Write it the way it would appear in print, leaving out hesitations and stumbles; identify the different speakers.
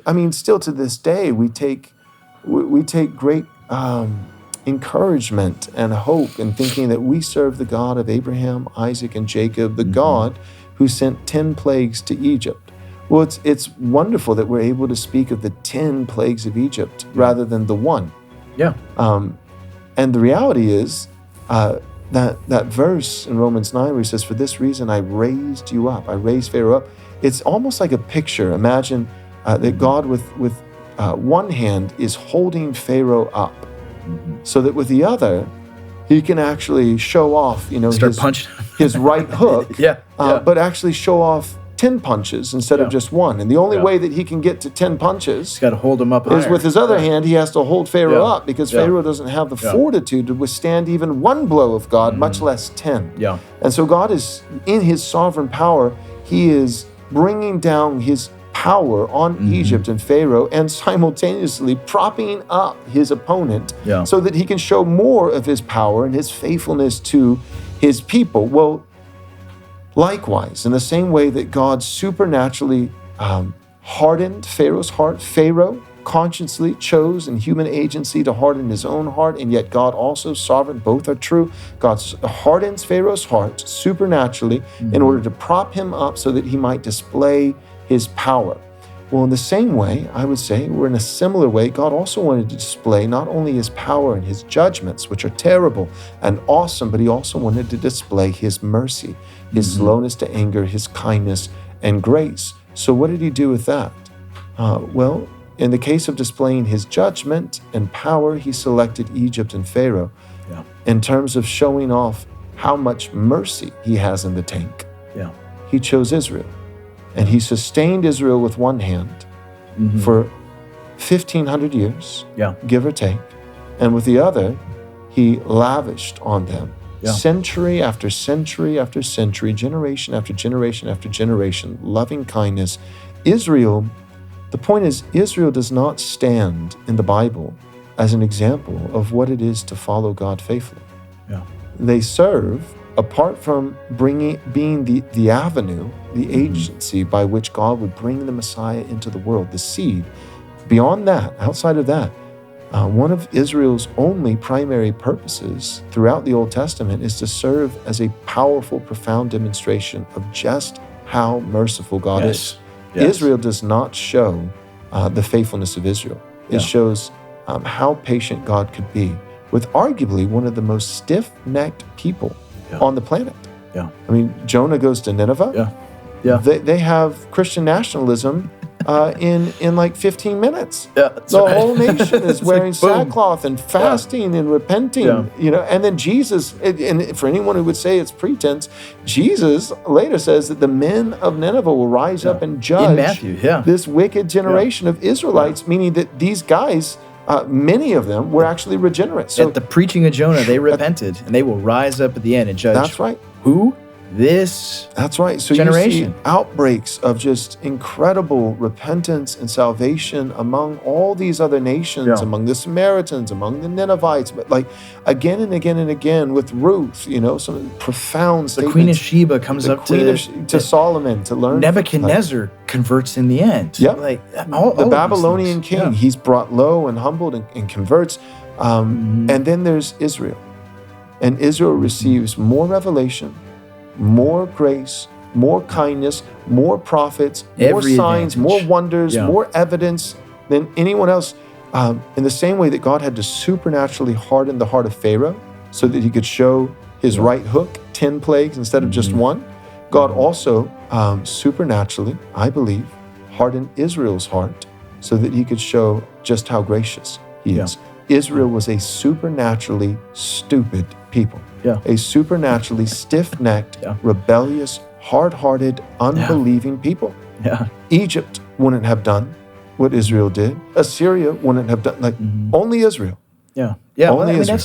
Speaker 1: I mean, still to this day, we take great encouragement and hope in thinking that we serve the God of Abraham, Isaac, and Jacob, the God who sent 10 plagues to Egypt. Well, it's wonderful that we're able to speak of the 10 plagues of Egypt rather than the one.
Speaker 2: Yeah.
Speaker 1: And the reality is that verse in Romans 9 where he says, "For this reason I raised you up, I raised Pharaoh up." It's almost like a picture. Imagine that God with one hand is holding Pharaoh up, so that with the other, he can actually show off, his right hook, but actually show off 10 punches instead of just one. And the only way that he can get to 10 punches
Speaker 2: He's got to hold him up
Speaker 1: is
Speaker 2: higher.
Speaker 1: with his other hand, he has to hold Pharaoh up because Pharaoh doesn't have the fortitude to withstand even one blow of God, much less 10.
Speaker 2: Yeah.
Speaker 1: And so God is, in his sovereign power, he is bringing down his power on Egypt and Pharaoh and simultaneously propping up his opponent so that he can show more of his power and his faithfulness to his people. Well, likewise, in the same way that God supernaturally hardened Pharaoh's heart, Pharaoh consciously chose in human agency to harden his own heart, and yet God also sovereign, both are true. God hardens Pharaoh's heart supernaturally in order to prop him up so that he might display his power. Well, in the same way, I would say, or in a similar way, God also wanted to display not only his power and his judgments, which are terrible and awesome, but he also wanted to display his mercy, his slowness to anger, his kindness and grace. So what did he do with that? Well, in the case of displaying his judgment and power, he selected Egypt and Pharaoh in terms of showing off how much mercy he has in the tank.
Speaker 2: Yeah.
Speaker 1: He chose Israel. And he sustained Israel with one hand for 1,500 years, give or take. And with the other, he lavished on them century after century after century, generation after generation after generation, loving kindness. Israel, the point is, Israel does not stand in the Bible as an example of what it is to follow God faithfully.
Speaker 2: Yeah.
Speaker 1: They serve, apart from being the avenue, the agency by which God would bring the Messiah into the world, the seed. Beyond that, outside of that, one of Israel's only primary purposes throughout the Old Testament is to serve as a powerful, profound demonstration of just how merciful God is. Yes. Israel does not show the faithfulness of Israel. It shows how patient God could be with arguably one of the most stiff-necked people on the planet.
Speaker 2: Yeah.
Speaker 1: I mean, Jonah goes to Nineveh.
Speaker 2: Yeah.
Speaker 1: They have Christian nationalism in like 15 minutes.
Speaker 2: Yeah,
Speaker 1: the whole nation is wearing sackcloth and fasting and repenting. And then Jesus, and for anyone who would say it's pretense, Jesus later says that the men of Nineveh will rise up and judge
Speaker 2: in Matthew,
Speaker 1: this wicked generation of Israelites, meaning that these guys, many of them were actually regenerate. So
Speaker 2: at the preaching of Jonah, they repented, and they will rise up at the end and judge.
Speaker 1: That's right.
Speaker 2: Who? This
Speaker 1: That's right. So
Speaker 2: generation.
Speaker 1: You see outbreaks of just incredible repentance and salvation among all these other nations, among the Samaritans, among the Ninevites, but like again and again and again with Ruth, some profound statements.
Speaker 2: The Queen of Sheba comes up
Speaker 1: to Solomon to learn.
Speaker 2: Nebuchadnezzar converts in the end.
Speaker 1: Yep.
Speaker 2: All
Speaker 1: the Babylonian king, he's brought low and humbled and converts. And then there's Israel. And Israel receives more revelation, more grace, more kindness, more prophets, more signs, more wonders, more evidence than anyone else. In the same way that God had to supernaturally harden the heart of Pharaoh so that he could show his right hook, 10 plagues instead of just one, God also supernaturally, I believe, hardened Israel's heart so that he could show just how gracious he is. Israel was a supernaturally stupid people. A supernaturally stiff-necked, rebellious, hard-hearted, unbelieving people. Egypt wouldn't have done what Israel did. Assyria wouldn't have done, only Israel.
Speaker 2: Only Israel.